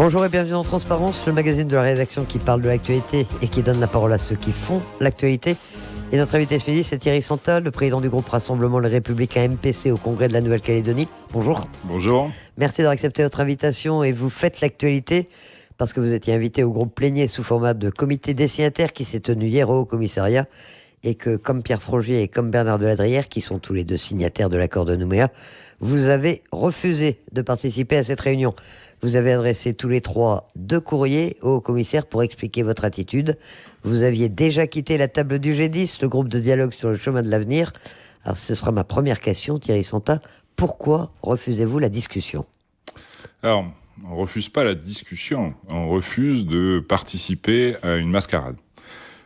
Bonjour et bienvenue dans Transparence, le magazine de la rédaction qui parle de l'actualité et qui donne la parole à ceux qui font l'actualité. Et notre invité ce midi, c'est Thierry Santa, le président du groupe Rassemblement Les Républicains MPC au Congrès de la Nouvelle-Calédonie. Bonjour. Bonjour. Merci d'avoir accepté notre invitation et vous faites l'actualité parce que vous étiez invité au groupe plénier sous format de comité destinataire qui s'est tenu hier au commissariat et que, comme Pierre Frogier et comme Bernard Deladrière, qui sont tous les deux signataires de l'accord de Nouméa, vous avez refusé de participer à cette réunion. Vous avez adressé tous les trois 2 courriers au commissaire pour expliquer votre attitude. Vous aviez déjà quitté la table du G10, le groupe de dialogue sur le chemin de l'avenir. Alors ce sera ma première question, Thierry Santa. Pourquoi refusez-vous la discussion ? Alors, on ne refuse pas la discussion, on refuse de participer à une mascarade.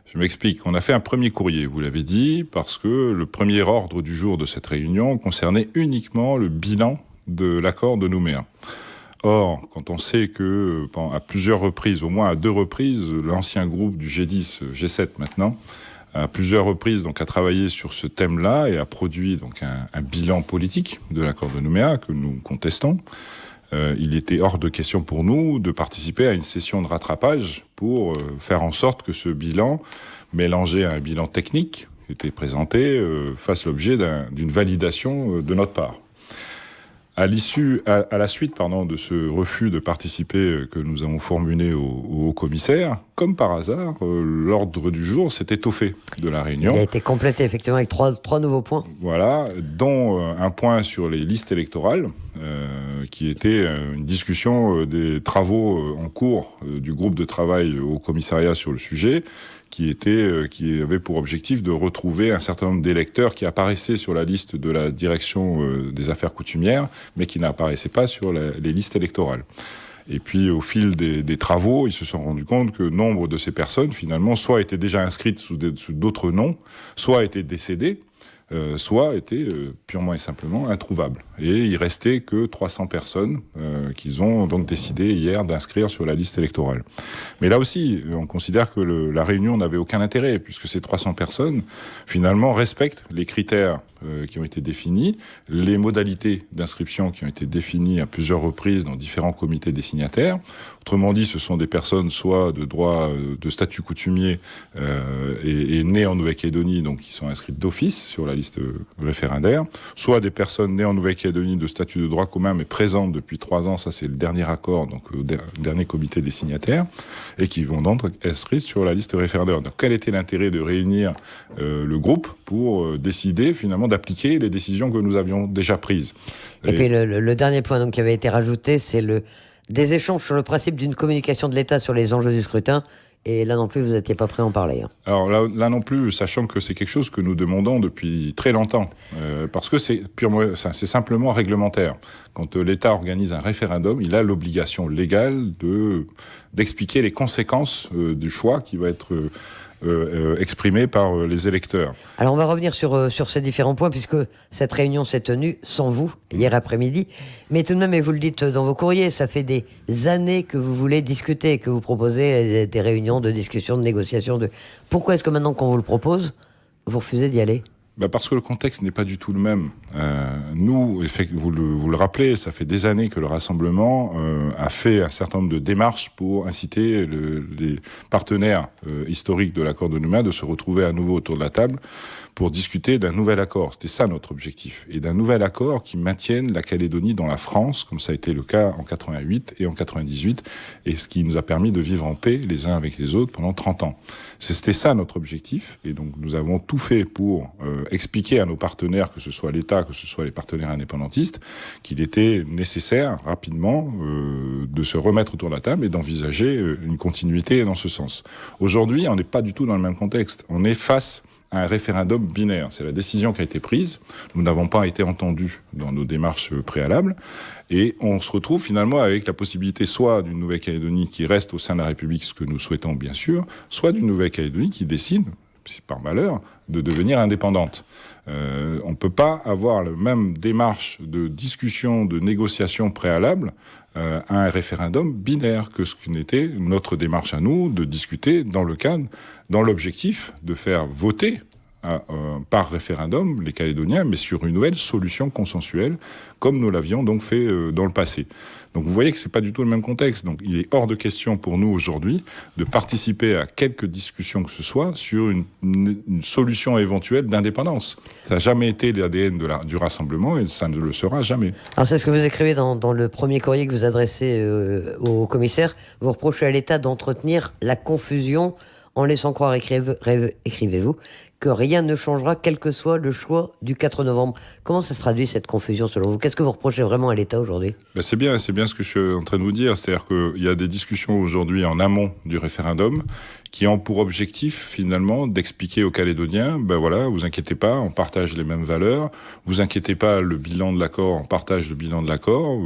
Je m'explique, on a fait un premier courrier, vous l'avez dit, parce que le premier ordre du jour de cette réunion concernait uniquement le bilan de l'accord de Nouméa. Or, quand on sait que, à plusieurs reprises, au moins à 2 reprises, l'ancien groupe du G10, G7 maintenant, à plusieurs reprises donc a travaillé sur ce thème-là et a produit donc un bilan politique de l'accord de Nouméa que nous contestons, il était hors de question pour nous de participer à une session de rattrapage pour faire en sorte que ce bilan, mélangé à un bilan technique qui était présenté, fasse l'objet d'une validation de notre part. À la suite de ce refus de participer que nous avons formulé au commissaire, comme par hasard, l'ordre du jour s'est étoffé de la réunion. Il a été complété effectivement avec trois nouveaux points. Voilà, dont un point sur les listes électorales, qui était une discussion des travaux en cours du groupe de travail au commissariat sur le sujet, qui avait pour objectif de retrouver un certain nombre d'électeurs qui apparaissaient sur la liste de la direction des affaires coutumières, mais qui n'apparaissaient pas sur les listes électorales. Et puis, au fil des travaux, ils se sont rendus compte que nombre de ces personnes, finalement, soit étaient déjà inscrites sous d'autres noms, soit étaient décédées, soit étaient purement et simplement introuvables. Et il restait que 300 personnes qu'ils ont donc décidé hier d'inscrire sur la liste électorale. Mais là aussi, on considère que la réunion n'avait aucun intérêt, puisque ces 300 personnes, finalement, respectent les critères qui ont été définis, les modalités d'inscription qui ont été définies à plusieurs reprises dans différents comités des signataires. Autrement dit, ce sont des personnes soit de droit de statut coutumier et nées en Nouvelle-Calédonie, donc qui sont inscrites d'office sur la liste référendaire, soit des personnes nées en Nouvelle-Calédonie de statut de droit commun mais présentes depuis 3 ans, ça c'est le dernier accord, donc le dernier comité des signataires, et qui vont donc être inscrites sur la liste référendaire. Donc quel était l'intérêt de réunir le groupe pour décider finalement d'appliquer les décisions que nous avions déjà prises. Et puis le dernier point donc, qui avait été rajouté, c'est des échanges sur le principe d'une communication de l'État sur les enjeux du scrutin. Et là non plus, vous n'étiez pas prêt à en parler. Alors là non plus, sachant que c'est quelque chose que nous demandons depuis très longtemps, parce que c'est simplement réglementaire. Quand l'État organise un référendum, il a l'obligation légale d'expliquer les conséquences du choix qui va être exprimé par les électeurs. Alors on va revenir sur ces différents points puisque cette réunion s'est tenue sans vous hier après-midi. Mais tout de même, et vous le dites dans vos courriers, ça fait des années que vous voulez discuter, que vous proposez des réunions de discussion, de négociation. Pourquoi est-ce que maintenant qu'on vous le propose, vous refusez d'y aller ? Parce que le contexte n'est pas du tout le même. Nous, vous le rappelez, ça fait des années que le Rassemblement a fait un certain nombre de démarches pour inciter les partenaires historiques de l'accord de Nouméa de se retrouver à nouveau autour de la table pour discuter d'un nouvel accord. C'était ça notre objectif. Et d'un nouvel accord qui maintienne la Calédonie dans la France, comme ça a été le cas en 88 et en 98, et ce qui nous a permis de vivre en paix les uns avec les autres pendant 30 ans. C'était ça notre objectif, et donc nous avons tout fait pour expliquer à nos partenaires, que ce soit l'État, que ce soit les partenaires indépendantistes, qu'il était nécessaire rapidement de se remettre autour de la table et d'envisager une continuité dans ce sens. Aujourd'hui, on n'est pas du tout dans le même contexte. On est face à un référendum binaire. C'est la décision qui a été prise. Nous n'avons pas été entendus dans nos démarches préalables. Et on se retrouve finalement avec la possibilité soit d'une Nouvelle-Calédonie qui reste au sein de la République, ce que nous souhaitons bien sûr, soit d'une Nouvelle-Calédonie qui décide, par malheur, de devenir indépendante. On ne peut pas avoir la même démarche de discussion, de négociation préalable à un référendum binaire que ce qu'était notre démarche à nous, de discuter dans l'objectif de faire voter par référendum les Calédoniens, mais sur une nouvelle solution consensuelle, comme nous l'avions donc fait dans le passé. Donc vous voyez que c'est pas du tout le même contexte. Donc il est hors de question pour nous aujourd'hui de participer à quelque discussion que ce soit sur une solution éventuelle d'indépendance. Ça n'a jamais été l'ADN du rassemblement et ça ne le sera jamais. Alors c'est ce que vous écrivez dans le premier courrier que vous adressez au commissaire. Vous reprochez à l'État d'entretenir la confusion en laissant croire, écrivez-vous, que rien ne changera quel que soit le choix du 4 novembre. Comment ça se traduit cette confusion selon vous ? Qu'est-ce que vous reprochez vraiment à l'État aujourd'hui ? C'est bien ce que je suis en train de vous dire. C'est-à-dire qu'il y a des discussions aujourd'hui en amont du référendum qui ont pour objectif finalement d'expliquer aux Calédoniens, voilà, vous inquiétez pas, on partage les mêmes valeurs, vous inquiétez pas, le bilan de l'accord, on partage le bilan de l'accord,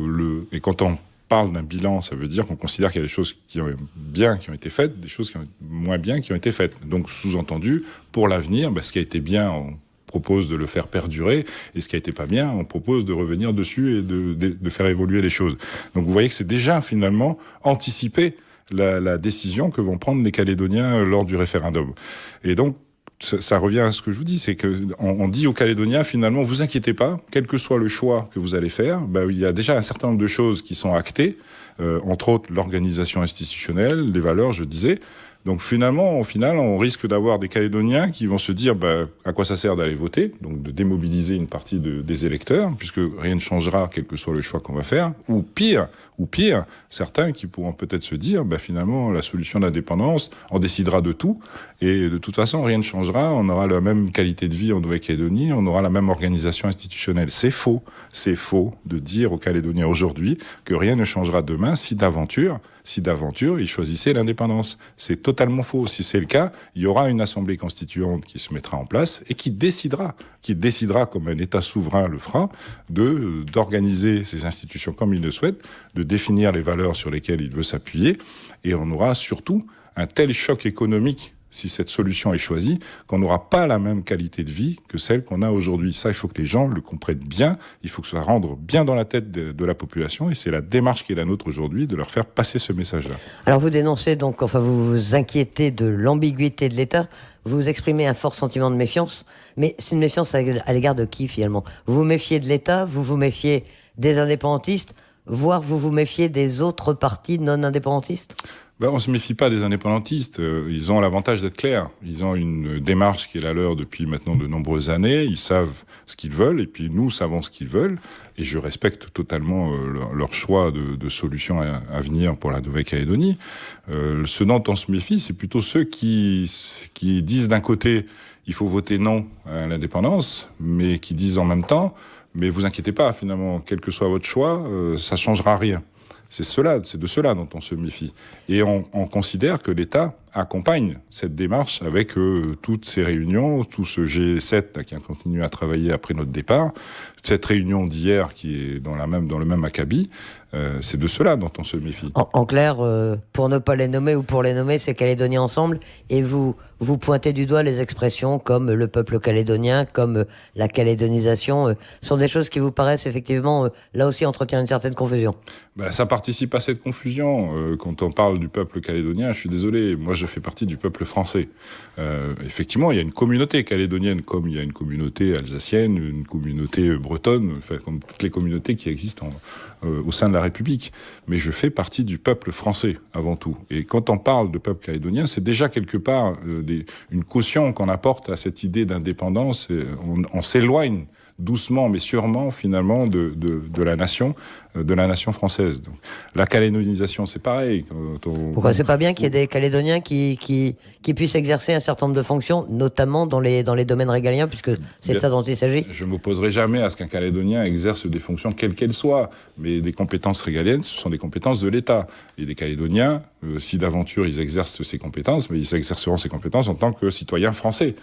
et quand on parle d'un bilan, ça veut dire qu'on considère qu'il y a des choses qui ont bien qui ont été faites, des choses qui ont moins bien qui ont été faites. Donc sous-entendu, pour l'avenir, ce qui a été bien, on propose de le faire perdurer, et ce qui a été pas bien, on propose de revenir dessus et de faire évoluer les choses. Donc vous voyez que c'est déjà finalement anticipé la décision que vont prendre les Calédoniens lors du référendum. Et donc ça revient à ce que je vous dis, c'est que on dit aux Calédoniens finalement, vous inquiétez pas, quel que soit le choix que vous allez faire, il y a déjà un certain nombre de choses qui sont actées, entre autres l'organisation institutionnelle, les valeurs, je disais. Donc finalement, au final, on risque d'avoir des Calédoniens qui vont se dire à quoi ça sert d'aller voter, donc de démobiliser une partie des électeurs, puisque rien ne changera quel que soit le choix qu'on va faire, ou pire, certains qui pourront peut-être se dire finalement la solution d'indépendance, on décidera de tout, et de toute façon rien ne changera, on aura la même qualité de vie en Nouvelle-Calédonie, on aura la même organisation institutionnelle. C'est faux de dire aux Calédoniens aujourd'hui que rien ne changera demain si d'aventure ils choisissaient l'indépendance. C'est totalement faux. Si c'est le cas, il y aura une assemblée constituante qui se mettra en place et qui décidera comme un État souverain le fera, d'organiser ses institutions comme il le souhaite, de définir les valeurs sur lesquelles il veut s'appuyer, et on aura surtout un tel choc économique si cette solution est choisie, qu'on n'aura pas la même qualité de vie que celle qu'on a aujourd'hui. Ça, il faut que les gens le comprennent bien, il faut que ça rentre bien dans la tête de la population, et c'est la démarche qui est la nôtre aujourd'hui, de leur faire passer ce message-là. Alors vous dénoncez donc, vous vous inquiétez de l'ambiguïté de l'État, vous exprimez un fort sentiment de méfiance, mais c'est une méfiance à l'égard de qui finalement ? Vous vous méfiez de l'État, vous vous méfiez des indépendantistes, voire vous vous méfiez des autres partis non indépendantistes ? On se méfie pas des indépendantistes. Ils ont l'avantage d'être clairs. Ils ont une démarche qui est la leur depuis maintenant de nombreuses années. Ils savent ce qu'ils veulent, et puis nous savons ce qu'ils veulent. Et je respecte totalement leur choix de solutions à venir pour la Nouvelle-Calédonie. Ce dont on se méfie, c'est plutôt ceux qui disent d'un côté il faut voter non à l'indépendance, mais qui disent en même temps mais vous inquiétez pas, finalement, quel que soit votre choix, ça changera rien. C'est de cela dont on se méfie. Et on considère que l'État accompagne cette démarche avec toutes ces réunions, tout ce G7 là, qui a continué à travailler après notre départ, cette réunion d'hier qui est dans le même acabit, c'est de cela dont on se méfie. En clair, pour ne pas les nommer ou pour les nommer, c'est Calédoniens ensemble, et vous pointez du doigt les expressions comme le peuple calédonien, comme la calédonisation, sont des choses qui vous paraissent effectivement, là aussi, entretiennent une certaine confusion. Ça participe à cette confusion. Quand on parle du peuple calédonien, je suis désolé, moi je fais partie du peuple français. Effectivement, il y a une communauté calédonienne, comme il y a une communauté alsacienne, une communauté bretonne, comme toutes les communautés qui existent au sein de la République. Mais je fais partie du peuple français, avant tout. Et quand on parle de peuple calédonien, c'est déjà quelque part une caution qu'on apporte à cette idée d'indépendance. On s'éloigne doucement mais sûrement finalement de la nation française. Donc, la calédonisation, c'est pareil. Pourquoi c'est pas bien qu'il y ait des Calédoniens qui puissent exercer un certain nombre de fonctions, notamment dans les domaines régaliens, puisque c'est de ça dont il s'agit? Je ne m'opposerai jamais à ce qu'un Calédonien exerce des fonctions quelles qu'elles soient, mais des compétences régaliennes, ce sont des compétences de l'État. Et des Calédoniens, si d'aventure ils exercent ces compétences, mais ils exerceront ces compétences en tant que citoyens français,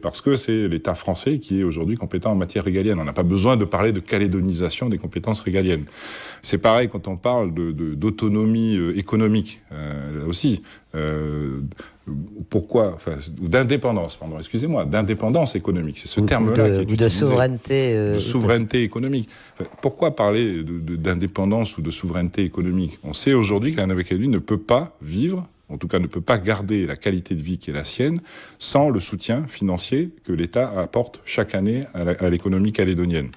parce que c'est l'État français qui est aujourd'hui compétent en matière régalienne. On n'a pas besoin de parler de calédonisation des compétences régaliennes. C'est pareil quand on parle d'autonomie économique, là aussi. D'indépendance, d'indépendance économique. C'est ce terme-là qui est utilisé. De souveraineté économique. Pourquoi parler d'indépendance ou de souveraineté économique? On sait aujourd'hui que la Nouvelle-Calédonie ne peut pas vivre en tout cas ne peut pas garder la qualité de vie qui est la sienne, sans le soutien financier que l'État apporte chaque année à l'économie calédonienne.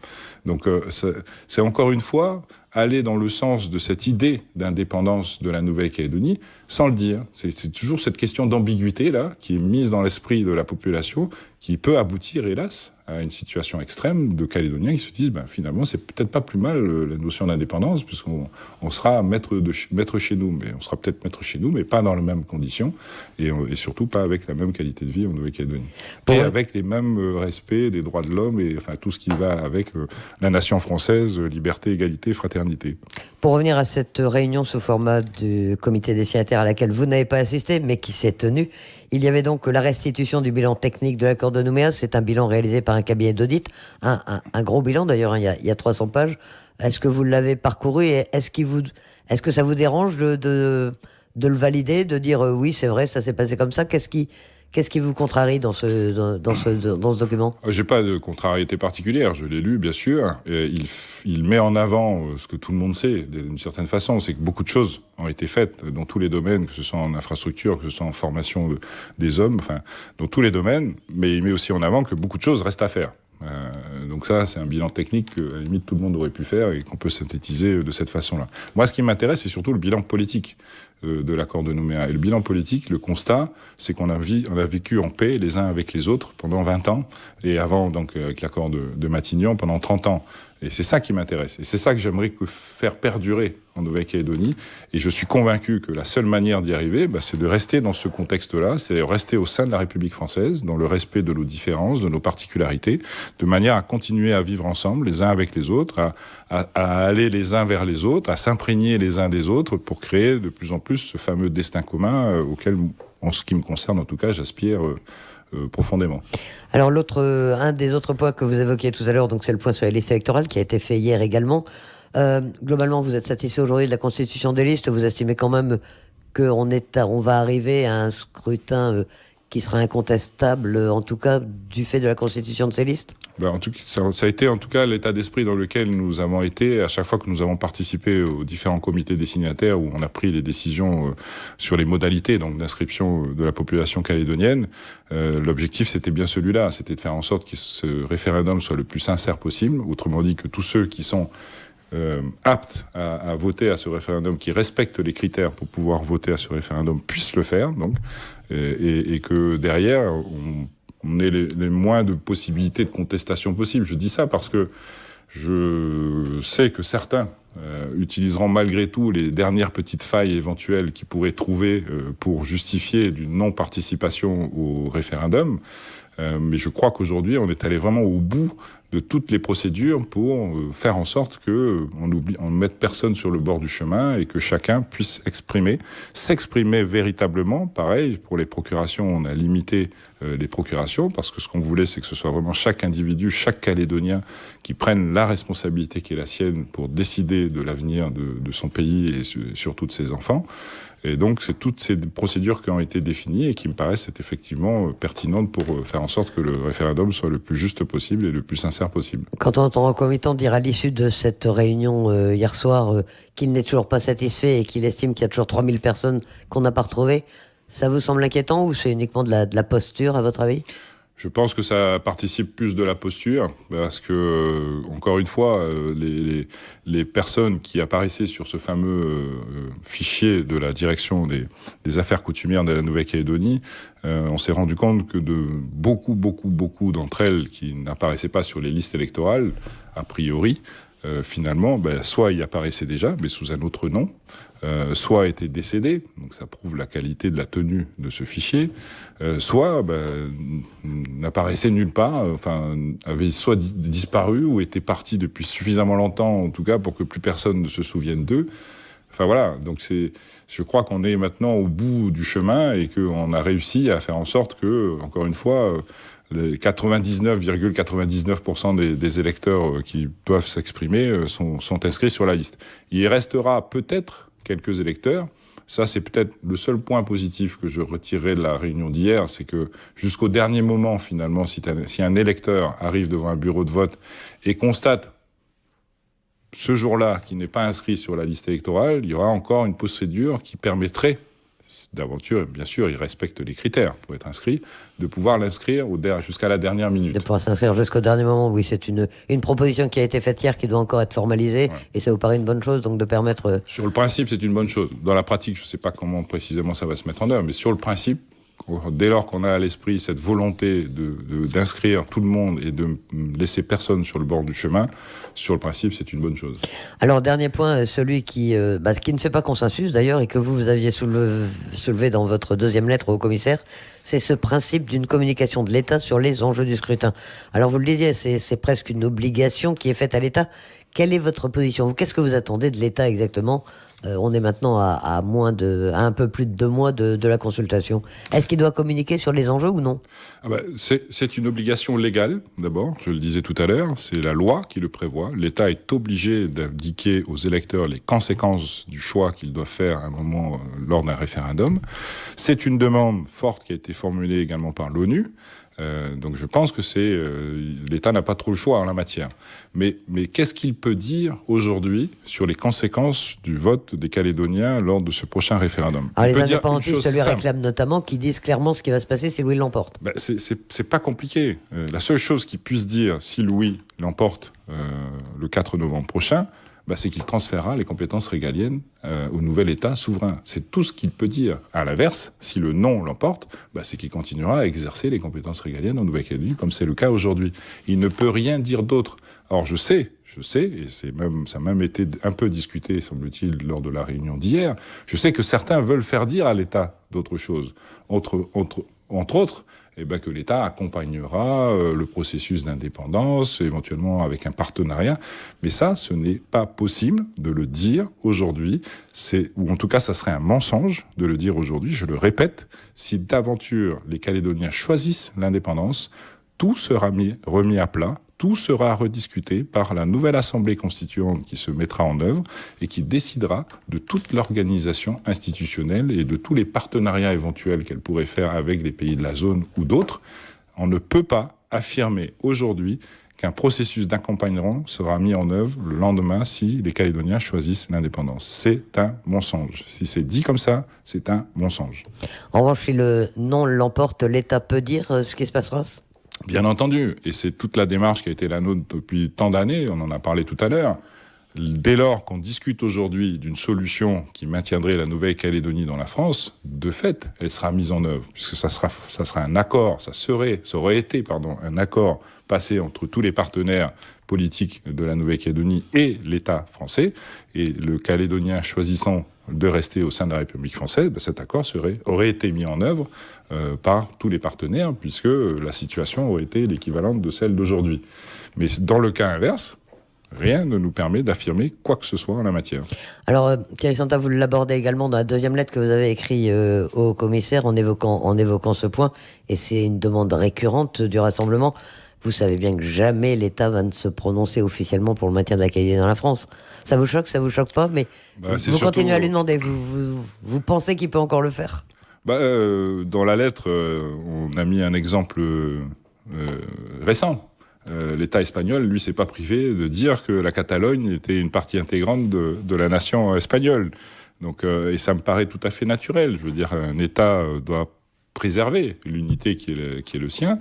Donc c'est encore une fois aller dans le sens de cette idée d'indépendance de la Nouvelle-Calédonie, sans le dire. C'est toujours cette question d'ambiguïté là qui est mise dans l'esprit de la population, qui peut aboutir, hélas, à une situation extrême de Calédoniens qui se disent finalement c'est peut-être pas plus mal la notion d'indépendance, puisqu'on sera maître chez nous, mais on sera peut-être maître chez nous, mais pas dans les mêmes conditions et surtout pas avec la même qualité de vie en Nouvelle-Calédonie. Et avec les mêmes respects des droits de l'homme et enfin tout ce qui va avec la nation française, liberté, égalité, fraternité. Pour revenir à cette réunion sous format du comité des signataires à laquelle vous n'avez pas assisté, mais qui s'est tenue, il y avait donc la restitution du bilan technique de l'accord de Nouméa. C'est un bilan réalisé par un cabinet d'audit, un gros bilan d'ailleurs, il y a 300 pages. Est-ce que vous l'avez parcouru et est-ce que ça vous dérange de le valider, de dire oui c'est vrai, ça s'est passé comme ça? Qu'est-ce qui vous contrarie dans ce document? J'ai pas de contrariété particulière, je l'ai lu bien sûr. Il met en avant ce que tout le monde sait d'une certaine façon, c'est que beaucoup de choses ont été faites dans tous les domaines, que ce soit en infrastructure, que ce soit en formation des hommes, enfin dans tous les domaines, mais il met aussi en avant que beaucoup de choses restent à faire. Donc ça, c'est un bilan technique que, à la limite, tout le monde aurait pu faire et qu'on peut synthétiser de cette façon-là. Moi, ce qui m'intéresse, c'est surtout le bilan politique de l'accord de Nouméa. Et le bilan politique, le constat, c'est qu'on a vécu en paix les uns avec les autres pendant 20 ans, et avant, donc, avec l'accord de Matignon, pendant 30 ans. Et c'est ça qui m'intéresse. Et c'est ça que j'aimerais faire perdurer en Nouvelle-Calédonie. Et je suis convaincu que la seule manière d'y arriver, c'est de rester dans ce contexte-là, c'est-à-dire rester au sein de la République française, dans le respect de nos différences, de nos particularités, de manière à continuer à vivre ensemble, les uns avec les autres, à aller les uns vers les autres, à s'imprégner les uns des autres pour créer de plus en plus ce fameux destin commun auquel, en ce qui me concerne en tout cas, j'aspire profondément. Alors un des autres points que vous évoquiez tout à l'heure, donc c'est le point sur les listes électorales qui a été fait hier également. Globalement, vous êtes satisfait aujourd'hui de la constitution des listes. Vous estimez quand même qu'on va arriver à un scrutin qui sera incontestable, en tout cas du fait de la constitution de ces listes? En tout cas, ça a été en tout cas l'état d'esprit dans lequel nous avons été à chaque fois que nous avons participé aux différents comités des signataires où on a pris les décisions sur les modalités donc d'inscription de la population calédonienne. L'objectif c'était bien celui-là, c'était de faire en sorte que ce référendum soit le plus sincère possible, autrement dit que tous ceux qui sont aptes à voter à ce référendum, qui respectent les critères pour pouvoir voter à ce référendum, puissent le faire, donc, et que derrière, on ait les moins de possibilités de contestation possible. Je dis ça parce que je sais que certains utiliseront malgré tout les dernières petites failles éventuelles qu'ils pourraient trouver pour justifier d'une non-participation au référendum. Mais je crois qu'aujourd'hui, on est allé vraiment au bout de toutes les procédures pour faire en sorte que on ne mette personne sur le bord du chemin et que chacun puisse s'exprimer véritablement. Pareil, pour les procurations, on a limité les procurations parce que ce qu'on voulait, c'est que ce soit vraiment chaque individu, chaque Calédonien qui prenne la responsabilité qui est la sienne pour décider de l'avenir de son pays et surtout de ses enfants. Et donc, c'est toutes ces procédures qui ont été définies et qui me paraissent être effectivement pertinentes pour faire en sorte que le référendum soit le plus juste possible et le plus sincère possible. Quand on entend un concomitant dire à l'issue de cette réunion hier soir qu'il n'est toujours pas satisfait et qu'il estime qu'il y a toujours 3000 personnes qu'on n'a pas retrouvées, ça vous semble inquiétant ou c'est uniquement de la posture à votre avis ? Je pense que ça participe plus de la posture, parce que, encore une fois, les personnes qui apparaissaient sur ce fameux fichier de la direction des affaires coutumières de la Nouvelle-Calédonie, on s'est rendu compte que de beaucoup d'entre elles qui n'apparaissaient pas sur les listes électorales, a priori, finalement, soit y apparaissaient déjà, mais sous un autre nom, soit étaient décédés, donc ça prouve la qualité de la tenue de ce fichier, soit n'apparaissaient nulle part, avaient soit disparu ou étaient partis depuis suffisamment longtemps, en tout cas, pour que plus personne ne se souvienne d'eux. Enfin voilà, donc je crois qu'on est maintenant au bout du chemin et qu'on a réussi à faire en sorte que, encore une fois, les 99,99% des électeurs qui doivent s'exprimer sont inscrits sur la liste. Il restera peut-être quelques électeurs. Ça, c'est peut-être le seul point positif que je retirerai de la réunion d'hier, c'est que jusqu'au dernier moment, finalement, si un électeur arrive devant un bureau de vote et constate ce jour-là qu'il n'est pas inscrit sur la liste électorale, il y aura encore une procédure qui permettrait d'aventure, bien sûr, il respecte les critères pour être inscrit, de pouvoir l'inscrire jusqu'à la dernière minute. De pouvoir s'inscrire jusqu'au dernier moment, oui, c'est une proposition qui a été faite hier, qui doit encore être formalisée, ouais. Et ça vous paraît une bonne chose, donc de permettre... Sur le principe, c'est une bonne chose. Dans la pratique, je ne sais pas comment précisément ça va se mettre en œuvre, mais sur le principe, dès lors qu'on a à l'esprit cette volonté d'inscrire tout le monde et de laisser personne sur le bord du chemin, sur le principe, c'est une bonne chose. Alors, dernier point, celui qui ne fait pas consensus d'ailleurs, et que vous aviez soulevé dans votre deuxième lettre au commissaire, c'est ce principe d'une communication de l'État sur les enjeux du scrutin. Alors, vous le disiez, c'est presque une obligation qui est faite à l'État. Quelle est votre position ? Qu'est-ce que vous attendez de l'État exactement ? On est maintenant à un peu plus de 2 mois de la consultation. Est-ce qu'il doit communiquer sur les enjeux ou non ? C'est une obligation légale, d'abord, je le disais tout à l'heure, c'est la loi qui le prévoit. L'État est obligé d'indiquer aux électeurs les conséquences du choix qu'il doit faire à un moment lors d'un référendum. C'est une demande forte qui a été formulée également par l'ONU. Donc je pense que l'État n'a pas trop le choix en la matière. Mais qu'est-ce qu'il peut dire aujourd'hui sur les conséquences du vote des Calédoniens lors de ce prochain référendum ? Alors les indépendantistes lui réclament notamment qu'ils disent clairement ce qui va se passer si Louis l'emporte. C'est pas compliqué. La seule chose qu'il puisse dire si Louis l'emporte le 4 novembre prochain, c'est qu'il transférera les compétences régaliennes au nouvel État souverain. C'est tout ce qu'il peut dire. À l'inverse, si le non l'emporte, c'est qu'il continuera à exercer les compétences régaliennes en Nouvelle-Calédonie, comme c'est le cas aujourd'hui. Il ne peut rien dire d'autre. Or, je sais, et ça a même été un peu discuté, semble-t-il, lors de la réunion d'hier, je sais que certains veulent faire dire à l'État d'autres choses. Entre autres, que l'État accompagnera le processus d'indépendance, éventuellement avec un partenariat. Mais ça, ce n'est pas possible de le dire aujourd'hui. Ou en tout cas, ça serait un mensonge de le dire aujourd'hui. Je le répète, si d'aventure les Calédoniens choisissent l'indépendance, tout sera remis à plat. Tout sera rediscuté par la nouvelle Assemblée constituante qui se mettra en œuvre et qui décidera de toute l'organisation institutionnelle et de tous les partenariats éventuels qu'elle pourrait faire avec les pays de la zone ou d'autres. On ne peut pas affirmer aujourd'hui qu'un processus d'accompagnement sera mis en œuvre le lendemain si les Calédoniens choisissent l'indépendance. C'est un mensonge. Si c'est dit comme ça, c'est un mensonge. En revanche, si le non l'emporte, l'État peut dire ce qui se passera ? Bien entendu, et c'est toute la démarche qui a été la nôtre depuis tant d'années, on en a parlé tout à l'heure. Dès lors qu'on discute aujourd'hui d'une solution qui maintiendrait la Nouvelle-Calédonie dans la France, de fait, elle sera mise en œuvre, puisque ça sera un accord, ça aurait été un accord passé entre tous les partenaires politiques de la Nouvelle-Calédonie et l'État français, et le Calédonien choisissant de rester au sein de la République française, cet accord aurait été mis en œuvre par tous les partenaires, puisque la situation aurait été l'équivalente de celle d'aujourd'hui. Mais dans le cas inverse, rien ne nous permet d'affirmer quoi que ce soit en la matière. Alors, Thierry Santa, vous l'abordez également dans la deuxième lettre que vous avez écrite au commissaire en évoquant ce point, et c'est une demande récurrente du Rassemblement. Vous savez bien que jamais l'État va ne se prononcer officiellement pour le maintien de la Calédonie dans la France. Ça vous choque pas, mais vous continuez à lui demander. Vous pensez qu'il peut encore le faire ? Dans la lettre, on a mis un exemple récent. L'État espagnol, lui, s'est pas privé de dire que la Catalogne était une partie intégrante de la nation espagnole. Donc, et ça me paraît tout à fait naturel. Je veux dire, un État doit préserver l'unité qui est le sien.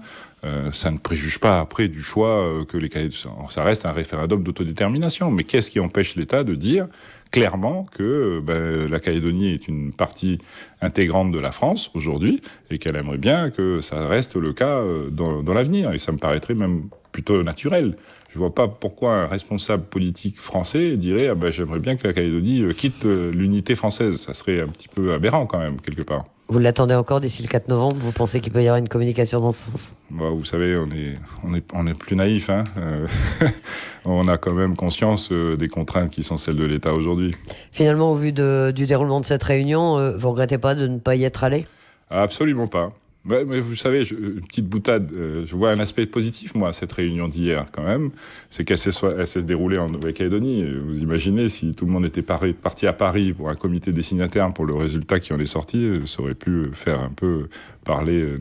Ça ne préjuge pas après du choix que les Calédoniens... Ça reste un référendum d'autodétermination. Mais qu'est-ce qui empêche l'État de dire clairement que la Calédonie est une partie intégrante de la France aujourd'hui et qu'elle aimerait bien que ça reste le cas dans l'avenir. Et ça me paraîtrait même plutôt naturel. Je vois pas pourquoi un responsable politique français dirait j'aimerais bien que la Calédonie quitte l'unité française. Ça serait un petit peu aberrant quand même, quelque part. Vous l'attendez encore d'ici le 4 novembre ? Vous pensez qu'il peut y avoir une communication dans ce sens ? Vous savez, on est plus naïf. On a quand même conscience des contraintes qui sont celles de l'État aujourd'hui. Finalement, au vu du déroulement de cette réunion, vous regrettez pas de ne pas y être allé ? Absolument pas. Mais vous savez, une petite boutade, je vois un aspect positif, moi, à cette réunion d'hier, quand même. C'est qu'elle s'est déroulée en Nouvelle-Calédonie. Vous imaginez, si tout le monde était parti à Paris pour un comité des signataires pour le résultat qui en est sorti, ça aurait pu faire un peu parler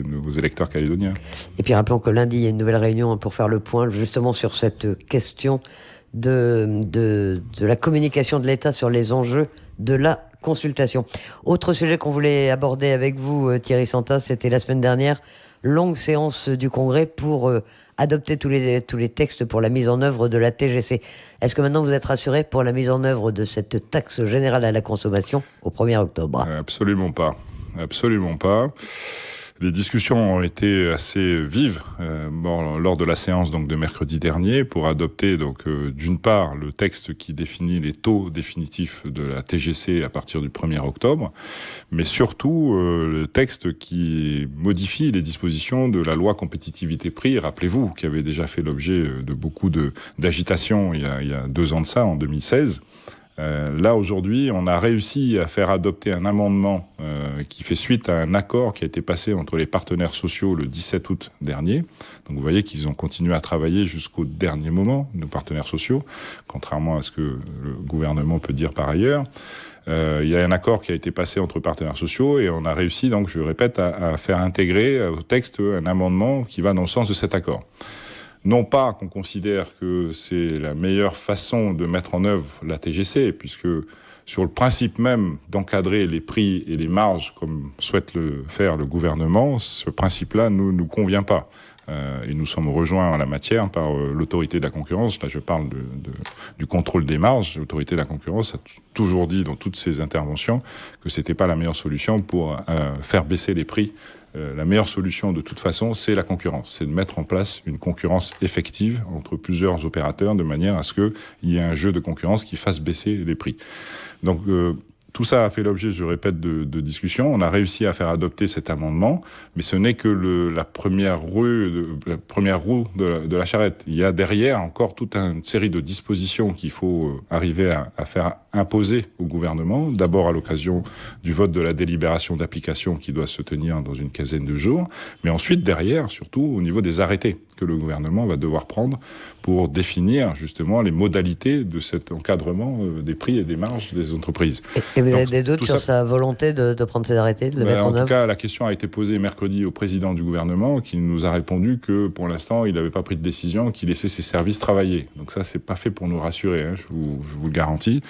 nos électeurs calédoniens. Et puis rappelons que lundi, il y a une nouvelle réunion pour faire le point, justement, sur cette question de la communication de l'État sur les enjeux de la consultation. Autre sujet qu'on voulait aborder avec vous, Thierry Santa, c'était la semaine dernière, longue séance du Congrès pour adopter tous les textes pour la mise en œuvre de la TGC. Est-ce que maintenant vous êtes rassuré pour la mise en œuvre de cette taxe générale à la consommation au 1er octobre ? Absolument pas. Absolument pas. Les discussions ont été assez vives lors de la séance donc de mercredi dernier pour adopter d'une part le texte qui définit les taux définitifs de la TGC à partir du 1er octobre, mais surtout le texte qui modifie les dispositions de la loi compétitivité prix, rappelez-vous, qui avait déjà fait l'objet de beaucoup d'agitation il y a 2 ans de ça, en 2016. Là, aujourd'hui, on a réussi à faire adopter un amendement qui fait suite à un accord qui a été passé entre les partenaires sociaux le 17 août dernier. Donc, vous voyez qu'ils ont continué à travailler jusqu'au dernier moment, nos partenaires sociaux, contrairement à ce que le gouvernement peut dire par ailleurs. Il y a un accord qui a été passé entre partenaires sociaux et on a réussi, donc, je répète, à faire intégrer au texte un amendement qui va dans le sens de cet accord. Non pas qu'on considère que c'est la meilleure façon de mettre en œuvre la TGC, puisque sur le principe même d'encadrer les prix et les marges, comme souhaite le faire le gouvernement, ce principe-là ne nous convient pas. Et nous sommes rejoints en la matière par l'autorité de la concurrence. Là, je parle du contrôle des marges. L'autorité de la concurrence a toujours dit dans toutes ses interventions que c'était pas la meilleure solution pour faire baisser les prix. La meilleure solution, de toute façon, c'est la concurrence. C'est de mettre en place une concurrence effective entre plusieurs opérateurs de manière à ce qu'il y ait un jeu de concurrence qui fasse baisser les prix. Donc, tout ça a fait l'objet, je répète, de discussions. On a réussi à faire adopter cet amendement, mais ce n'est que la première roue de la charrette. Il y a derrière encore toute une série de dispositions qu'il faut arriver à faire imposer au gouvernement. D'abord à l'occasion du vote de la délibération d'application qui doit se tenir dans une quinzaine de jours, mais ensuite derrière, surtout au niveau des arrêtés que le gouvernement va devoir prendre pour définir justement les modalités de cet encadrement des prix et des marges des entreprises. Et vous avez des doutes sur sa volonté de prendre ces arrêtés, de les mettre en œuvre ? En tout cas, la question a été posée mercredi au président du gouvernement qui nous a répondu que pour l'instant, il n'avait pas pris de décision, qu'il laissait ses services travailler. Donc ça, c'est pas fait pour nous rassurer, je vous le garantis.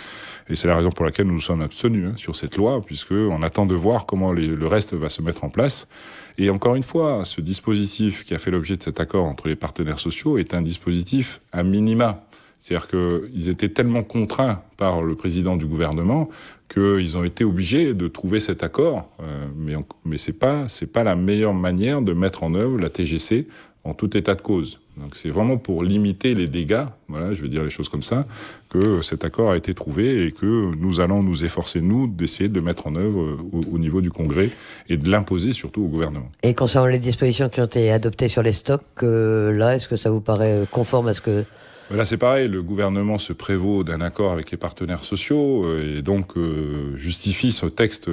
Et c'est la raison pour laquelle nous nous sommes abstenus sur cette loi, puisqu'on attend de voir comment le reste va se mettre en place. Et encore une fois, ce dispositif qui a fait l'objet de cet accord entre les partenaires sociaux est un dispositif à minima. C'est-à-dire qu'ils étaient tellement contraints par le président du gouvernement qu'ils ont été obligés de trouver cet accord. Mais c'est pas la meilleure manière de mettre en œuvre la TGC en tout état de cause. Donc c'est vraiment pour limiter les dégâts, voilà, je vais dire les choses comme ça, que cet accord a été trouvé et que nous allons nous efforcer, d'essayer de le mettre en œuvre au niveau du Congrès et de l'imposer surtout au gouvernement. Et concernant les dispositions qui ont été adoptées sur les stocks, là, est-ce que ça vous paraît conforme à ce que... Là, c'est pareil, le gouvernement se prévaut d'un accord avec les partenaires sociaux et donc justifie ce texte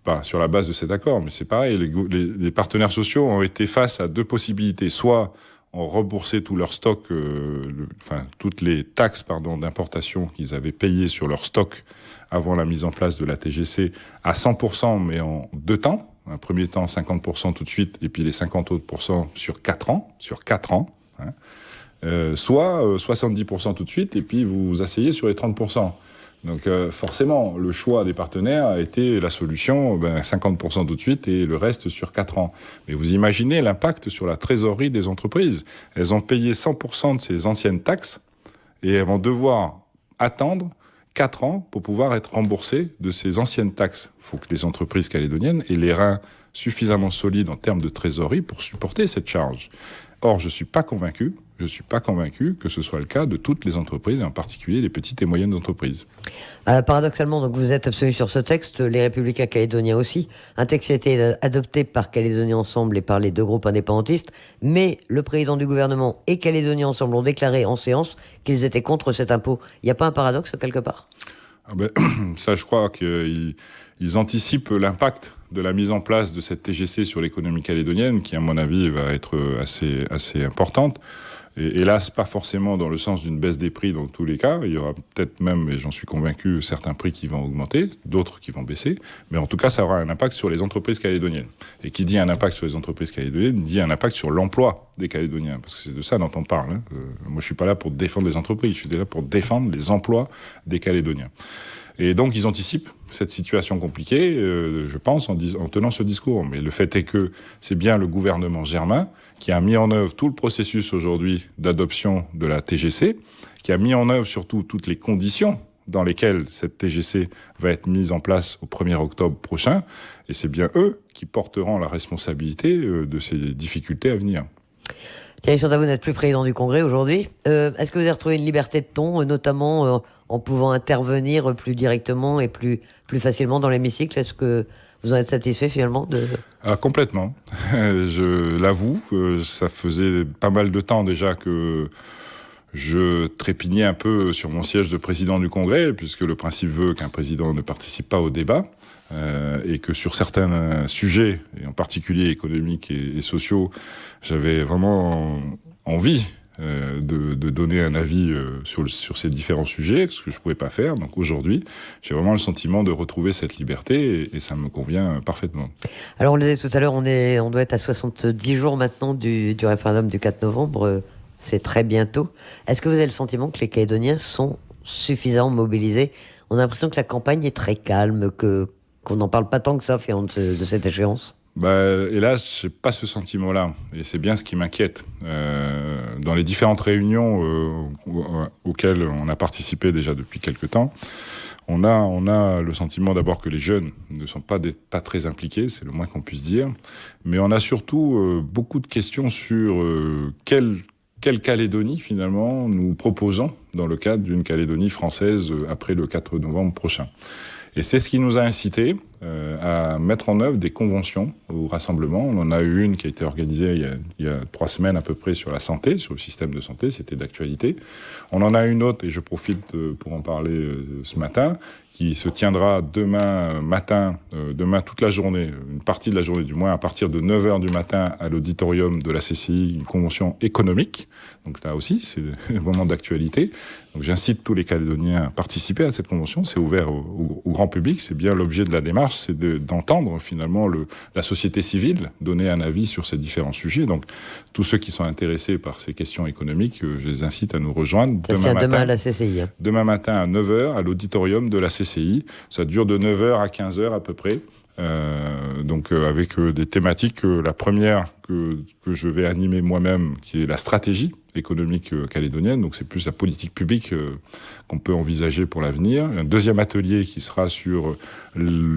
pas sur la base de cet accord, mais c'est pareil, les partenaires sociaux ont été face à 2 possibilités. Soit ont remboursé tout leur stock, toutes les taxes d'importation qu'ils avaient payées sur leur stock avant la mise en place de la TGC à 100%, mais en 2 temps. Un premier temps, 50% tout de suite, et puis les 50 autres % sur 4 ans. Soit 70% tout de suite, et puis vous vous asseyez sur les 30%. Donc forcément, le choix des partenaires a été la solution, 50% tout de suite et le reste sur 4 ans. Mais vous imaginez l'impact sur la trésorerie des entreprises. Elles ont payé 100% de ces anciennes taxes et elles vont devoir attendre 4 ans pour pouvoir être remboursées de ces anciennes taxes. Il faut que les entreprises calédoniennes aient les reins suffisamment solides en termes de trésorerie pour supporter cette charge. Or, je suis pas convaincu que ce soit le cas de toutes les entreprises, et en particulier les petites et moyennes entreprises. Paradoxalement, donc vous êtes absolu sur ce texte, les Républicains calédoniens aussi. Un texte a été adopté par Calédonie Ensemble et par les 2 groupes indépendantistes, mais le président du gouvernement et Calédonie Ensemble ont déclaré en séance qu'ils étaient contre cet impôt. Il n'y a pas un paradoxe quelque part ? Ça, je crois qu'ils anticipent l'impact de la mise en place de cette TGC sur l'économie calédonienne, qui, à mon avis, va être assez importante. Et hélas, pas forcément dans le sens d'une baisse des prix dans tous les cas. Il y aura peut-être même, et j'en suis convaincu, certains prix qui vont augmenter, d'autres qui vont baisser. Mais en tout cas, ça aura un impact sur les entreprises calédoniennes. Et qui dit un impact sur les entreprises calédoniennes, dit un impact sur l'emploi des Calédoniens. Parce que c'est de ça dont on parle. Hein. Moi, je suis pas là pour défendre les entreprises, je suis là pour défendre les emplois des Calédoniens. Et donc, ils anticipent cette situation compliquée, je pense, en tenant ce discours. Mais le fait est que c'est bien le gouvernement germain qui a mis en œuvre tout le processus aujourd'hui d'adoption de la TGC, qui a mis en œuvre surtout toutes les conditions dans lesquelles cette TGC va être mise en place au 1er octobre prochain. Et c'est bien eux qui porteront la responsabilité de ces difficultés à venir. Thierry Santa, vous n'êtes plus président du Congrès aujourd'hui. Est-ce que vous avez retrouvé une liberté de ton, notamment en pouvant intervenir plus directement et plus facilement dans l'hémicycle? Est-ce que vous en êtes satisfait finalement Complètement. Je l'avoue, ça faisait pas mal de temps déjà que je trépignais un peu sur mon siège de président du Congrès, puisque le principe veut qu'un président ne participe pas au débat, et que sur certains sujets, et en particulier économiques et sociaux, j'avais vraiment envie de donner un avis sur ces différents sujets, ce que je pouvais pas faire. Donc aujourd'hui, j'ai vraiment le sentiment de retrouver cette liberté et ça me convient parfaitement. Alors on le disait tout à l'heure, on doit être à 70 jours maintenant du référendum du 4 novembre. C'est très bientôt. Est-ce que vous avez le sentiment que les Calédoniens sont suffisamment mobilisés? On a l'impression que la campagne est très calme, qu'on n'en parle pas tant que ça, de cette échéance. Hélas, j'ai pas ce sentiment-là, et c'est bien ce qui m'inquiète. Dans les différentes réunions auxquelles on a participé déjà depuis quelque temps, on a le sentiment d'abord que les jeunes ne sont pas très impliqués, c'est le moins qu'on puisse dire, mais on a surtout beaucoup de questions sur quelle Calédonie, finalement, nous proposons dans le cadre d'une Calédonie française après le 4 novembre prochain. Et c'est ce qui nous a incité à mettre en œuvre des conventions au rassemblement. On en a eu une qui a été organisée il y a 3 semaines à peu près sur la santé, sur le système de santé, c'était d'actualité. On en a une autre, et je profite pour en parler ce matin, qui se tiendra demain matin, demain toute la journée, une partie de la journée du moins, à partir de 9h du matin à l'auditorium de la CCI, une convention économique. Donc là aussi, c'est un moment d'actualité. Donc j'incite tous les Calédoniens à participer à cette convention. C'est ouvert au grand public. C'est bien l'objet de la démarche, c'est d'entendre finalement la société civile donner un avis sur ces différents sujets. Donc tous ceux qui sont intéressés par ces questions économiques, je les incite à nous rejoindre demain à la CCI. Demain matin à 9h à l'auditorium de la CCI. Ça dure de 9h à 15h à peu près. Donc avec des thématiques, la première que je vais animer moi-même, qui est la stratégie économique calédonienne, donc c'est plus la politique publique qu'on peut envisager pour l'avenir. Un deuxième atelier qui sera sur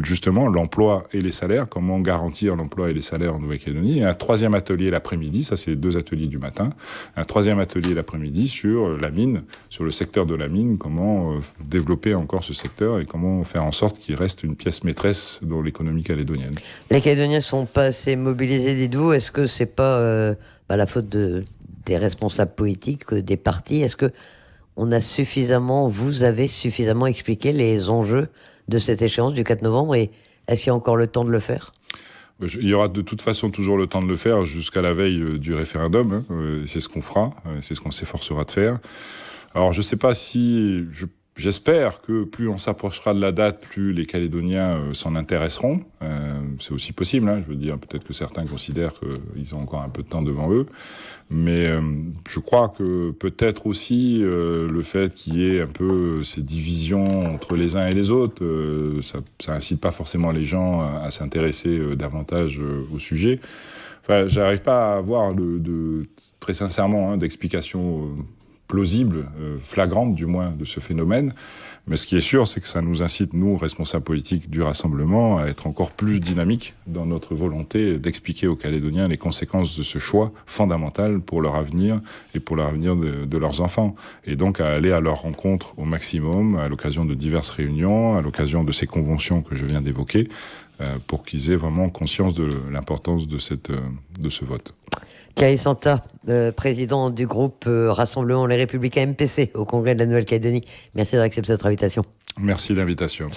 justement l'emploi et les salaires, comment garantir l'emploi et les salaires en Nouvelle-Calédonie, et un troisième atelier l'après-midi, ça c'est 2 ateliers du matin, un troisième atelier l'après-midi sur la mine, sur le secteur de la mine, comment développer encore ce secteur et comment faire en sorte qu'il reste une pièce maîtresse dans l'économie calédonienne. Les Calédoniens sont pas assez mobilisés, dites-vous. Est-ce que c'est pas la faute des responsables politiques, des partis? Est-ce que vous avez suffisamment expliqué les enjeux de cette échéance du 4 novembre et est-ce qu'il y a encore le temps de le faire? Il y aura de toute façon toujours le temps de le faire jusqu'à la veille du référendum. C'est ce qu'on fera, c'est ce qu'on s'efforcera de faire. Alors je sais pas si... J'espère que plus on s'approchera de la date, plus les Calédoniens s'en intéresseront. C'est aussi possible, hein, je veux dire, peut-être que certains considèrent qu'ils ont encore un peu de temps devant eux. Mais je crois que peut-être aussi le fait qu'il y ait un peu ces divisions entre les uns et les autres, ça incite pas forcément les gens à s'intéresser davantage au sujet. Enfin, j'arrive pas à avoir très sincèrement d'explications plausible, flagrante du moins, de ce phénomène. Mais ce qui est sûr, c'est que ça nous incite, nous, responsables politiques du Rassemblement, à être encore plus dynamiques dans notre volonté d'expliquer aux Calédoniens les conséquences de ce choix fondamental pour leur avenir et pour l'avenir de leurs enfants. Et donc à aller à leur rencontre au maximum, à l'occasion de diverses réunions, à l'occasion de ces conventions que je viens d'évoquer, pour qu'ils aient vraiment conscience de l'importance de ce vote. Thierry Santa, président du groupe Rassemblement Les Républicains MPC au Congrès de la Nouvelle-Calédonie. Merci d'avoir accepté notre invitation. Merci de l'invitation.